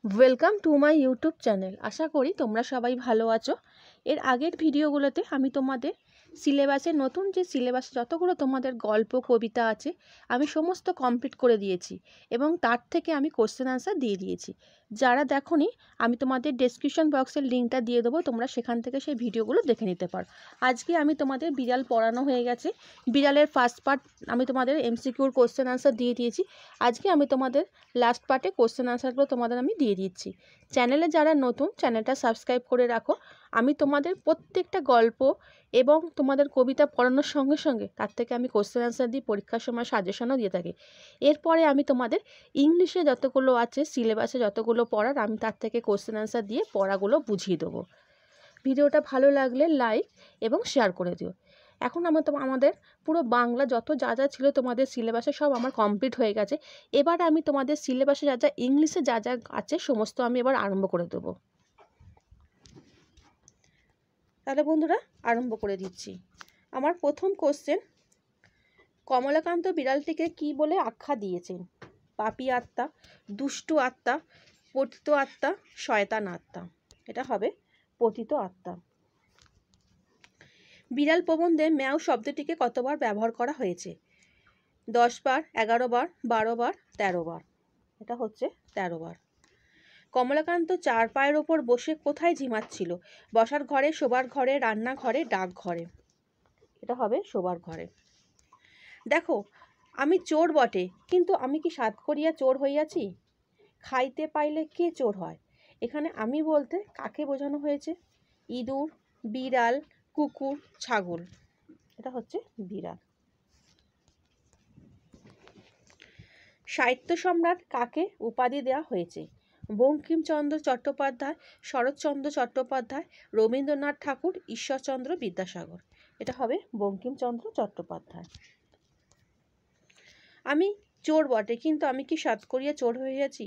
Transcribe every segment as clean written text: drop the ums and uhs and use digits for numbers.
Welcome to my YouTube channel. আশা করি তোমরা সবাই ভালো আছো। এর আগের ভিডিওগুলোতে আমি তোমাদের সিলেবাসের নতুন যে সিলেবাসে যতগুলো তোমাদের গল্প কবিতা আছে আমি সমস্ত কমপ্লিট করে দিয়েছি এবং তার থেকে আমি কোশ্চেন আনসার দিয়ে দিয়েছি। যারা দেখোনি আমি তোমাদের ডেসক্রিপশন বক্সের লিঙ্কটা দিয়ে দেবো, তোমরা সেখান থেকে সেই ভিডিওগুলো দেখে নিতে পারো। আজকে আমি তোমাদের বিড়াল পড়ানো হয়ে গেছে, বিড়ালের ফার্স্ট পার্ট আমি তোমাদের এমসিকিউর কোশ্চেন আনসার দিয়ে দিয়েছি। আজকে আমি তোমাদের লাস্ট পার্টে কোশ্চেন আনসারগুলো তোমাদের আমি দিয়ে দিচ্ছি। চ্যানেলে যারা নতুন চ্যানেলটা সাবস্ক্রাইব করে রাখো। আমি তোমাদের প্রত্যেকটা গল্প এবং তোমাদের কবিতা পড়ানোর সঙ্গে সঙ্গে তার থেকে আমি কোশ্চেন আনসার দিই, পরীক্ষার সময় সাজেশনও দিয়ে থাকি। এরপরে আমি তোমাদের ইংলিশে যতগুলো আছে সিলেবাসে যতগুলো পড়ার আমি তার থেকে কোশ্চেন আনসার দিয়ে পড়াগুলো বুঝিয়ে দেবো। ভিডিওটা ভালো লাগলে লাইক এবং শেয়ার করে দিও। এখন আমাদের পুরো বাংলা যত যা যা ছিল তোমাদের সিলেবাসে সব আমার কমপ্লিট হয়ে গেছে। এবার আমি তোমাদের সিলেবাসে যা যা ইংলিশে যা যা আছে সমস্ত আমি এবার আরম্ভ করে দেবো। তাহলে বন্ধুরা আরম্ভ করে দিচ্ছি। আমার প্রথম কোশ্চেন, কমলাকান্ত বিড়ালটিকে কি বলে আখ্যা দিয়েছেন? পাপী আত্মা, দুষ্টু আত্মা, পতিত আত্মা, শয়তান আত্মা। এটা হবে পতিত আত্মা। বিড়াল প্রবন্ধে ম্যাও শব্দটিকে কতবার ব্যবহার করা হয়েছে? 10 বার, 11 বার, 12 বার, 13 বার। এটা হচ্ছে 13 বার। কমলাকান্ত 4 পায়ের ওপর বসে কোথায় ঝিমাচ্ছিল? বসার ঘরে, শোবার ঘরে, রান্নাঘরে, ডাকঘরে। এটা হবে শোবার ঘরে। দেখো, আমি চোর বটে, কিন্তু আমি কি সাধ করিয়া চোর হইয়াছি? খাইতে পাইলে কে চোর হয়? এখানে আমি বলতে কাকে বোঝানো হয়েছে? ইঁদুর, বিড়াল, কুকুর, ছাগল। এটা হচ্ছে বিড়াল। সাহিত্য সম্রাট কাকে উপাধি দেওয়া হয়েছে? বঙ্কিমচন্দ্র চট্টোপাধ্যায়, শরৎচন্দ্র চট্টোপাধ্যায়, রবীন্দ্রনাথ ঠাকুর, ঈশ্বরচন্দ্র বিদ্যাসাগর। এটা হবে বঙ্কিমচন্দ্র চট্টোপাধ্যায়। আমি চোর বটে, কিন্তু আমি কি সাধ করিয়া চোর হইয়াছি?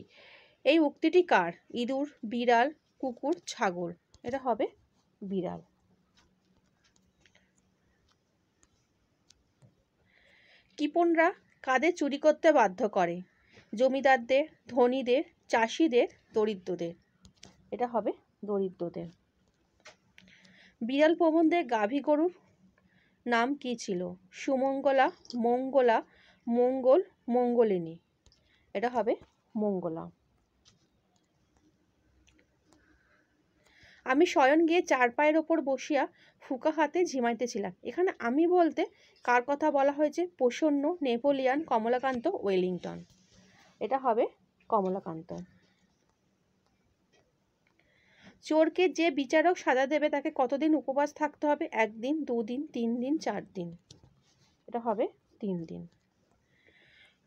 এই উক্তিটি কার? ইঁদুর, বিড়াল, কুকুর, ছাগল। এটা হবে বিড়াল। কিপনরা কাদের চুরি করতে বাধ্য করে? জমিদারদের, ধনীদের, চাষিদের, দরিদ্রদের। এটা হবে দরিদ্রদের। বিড়াল প্রবন্ধে গাভী গরুর নাম কি ছিল? সুমঙ্গলা, মঙ্গলা, মঙ্গল, মঙ্গলিনী। এটা হবে মঙ্গলা। আমি শয়ন গিয়ে 4 পায়ের ওপর বসিয়া ফুকা হাতে ঝিমাইতেছিলাম। এখানে আমি বলতে কার কথা বলা হয়েছে? প্রসন্ন, নেপোলিয়ান, কমলাকান্ত, ওয়েলিংটন। এটা হবে কমলাকান্ত। চোরকে যে বিচারক সাজা দেবে তাকে কতদিন উপবাস থাকতে হবে? 1 দিন, 2 দিন, 3 দিন, 4 দিন। এটা হবে 3 দিন।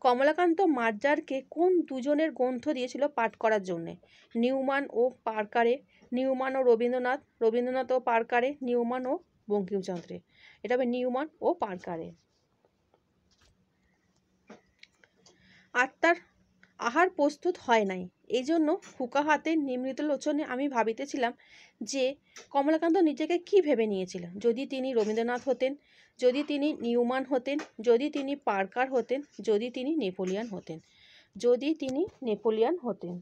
কমলাকান্ত মার্জারকে কোন দুজনের গ্রন্থ দিয়েছিল পাঠ করার জন্যে? নিউম্যান ও পার্কারে, নিউম্যান ও রবীন্দ্রনাথ, রবীন্দ্রনাথ ও পার্কারে, নিউম্যান ও বঙ্কিমচন্দ্রে। এটা হবে নিউম্যান ও পার্কারে। আত্মার আহার প্রস্তুত হয় নাই, এই জন্য হুকা হাতে নিমৃত লোচনে আমি ভাবিতেছিলাম যে কমলাকান্ত নিজেকে কি ভেবে নিয়েছিলেন। যদি তিনি রবীন্দ্রনাথ হতেন, যদি তিনি নিউম্যান হতেন, যদি তিনি পার্কার হতেন, যদি তিনি নেপোলিয়ান হতেন, যদি তিনি নেপোলিয়ান হতেন।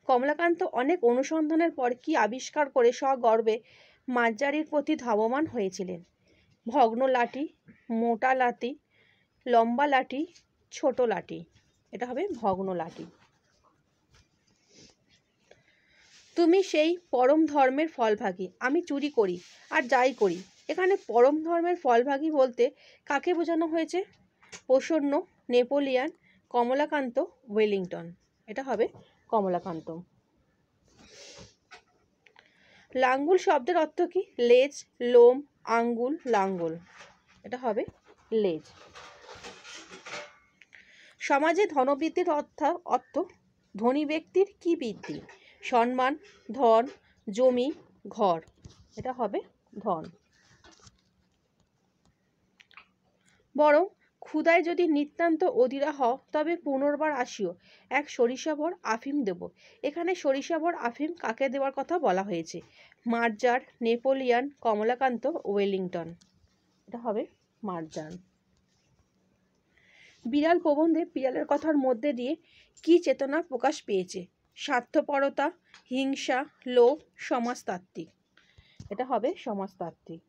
কমলাকান্ত অনেক অনুসন্ধানের পর কি আবিষ্কার করে সগর্বে মার্জারির প্রতি ধাবমান হয়েছিলেন? ভগ্ন লাঠি, মোটা লাঠি, লম্বা লাঠি, ছোট লাঠি। এটা হবে ভগ্ন লাঠি। তুমি সেই পরম ধর্মের ফলভাগী। আমি চুরি করি আর যাই করি। এখানে পরম ধর্মের ফলভাগী বলতে কাকে বোঝানো হয়েছে? প্রসন্ন, নেপোলিয়ান, কমলাকান্ত, ওয়েলিংটন। এটা হবে কমলাকান্ত। লাঙ্গুল শব্দের অর্থ কি? লেজ, লোম, আঙ্গুল, লাঙ্গল। এটা হবে লেজ। সমাজে ধনবৃদ্ধির অর্থ ধনী ব্যক্তির কি বৃদ্ধি? সম্মান, ধন, জমি, ঘর। এটা হবে ধন। বরং ক্ষুধায় যদি নিতান্ত অধীরা হও তবে পুনর্বার আসিও, এক সরিষাভর আফিম দেব। এখানে সরিষাভর আফিম কাকে দেওয়ার কথা বলা হয়েছে? মার্জার, নেপোলিয়ান, কমলাকান্ত, ওয়েলিংটন। এটা হবে মার্জার। বিড়াল প্রবন্ধে বিড়ালের কথার মধ্যে দিয়ে কী চেতনা প্রকাশ পেয়েছে? স্বার্থপরতা, হিংসা, লোভ, সমাজতাত্ত্বিক। এটা হবে সমাজতাত্ত্বিক।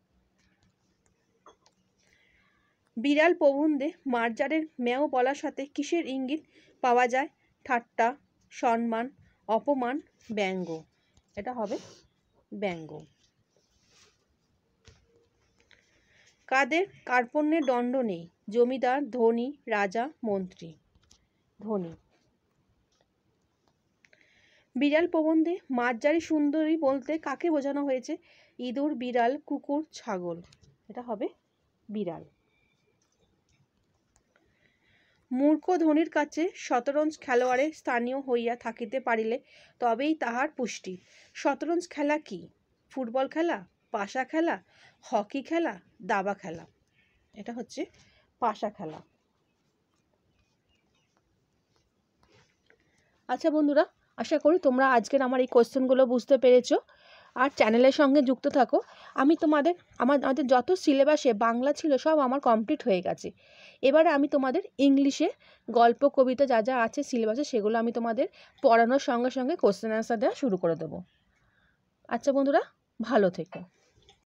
বিড়াল প্রবন্ধে মার্জারের ম্যাও বলার সাথে কিসের ইঙ্গিত পাওয়া যায়? ঠাট্টা, সম্মান, অপমান, ব্যঙ্গ। এটা হবে ব্যঙ্গ। কাদের কার্পণ্যের দণ্ড নেই? জমিদার, ধনী, রাজা, মন্ত্রী। ধনী। বিড়াল প্রবন্ধে মাঝারি সুন্দরী বলতে কাকে বোঝানো হয়েছে? ইঁদুর, বিড়াল, কুকুর, ছাগল। এটা হবে বিড়াল। মূর্খ ধনীর কাছে শতরঞ্জ খেলোয়াড়ে স্থানীয় হইয়া থাকিতে পারিলে তবেই তাহার পুষ্টি। শতরঞ্জ খেলা কি? ফুটবল খেলা, পাশা খেলা, হকি খেলা, দাবা খেলা। এটা হচ্ছে পাশা খেলা। আচ্ছা বন্ধুরা, আশা করি তোমরা আজকের আমার এই কোশ্চেনগুলো বুঝতে পেরেছো আর চ্যানেলের সঙ্গে যুক্ত থাকো। আমি আমাদের যত সিলেবাসে বাংলা ছিল সব আমার কমপ্লিট হয়ে গেছে। এবারে আমি তোমাদের ইংলিশে গল্প কবিতা যা যা আছে সিলেবাসে সেগুলো আমি তোমাদের পড়ানোর সঙ্গে সঙ্গে কোশ্চেন অ্যান্সার দেওয়া শুরু করে দেবো। আচ্ছা বন্ধুরা, ভালো থেকো।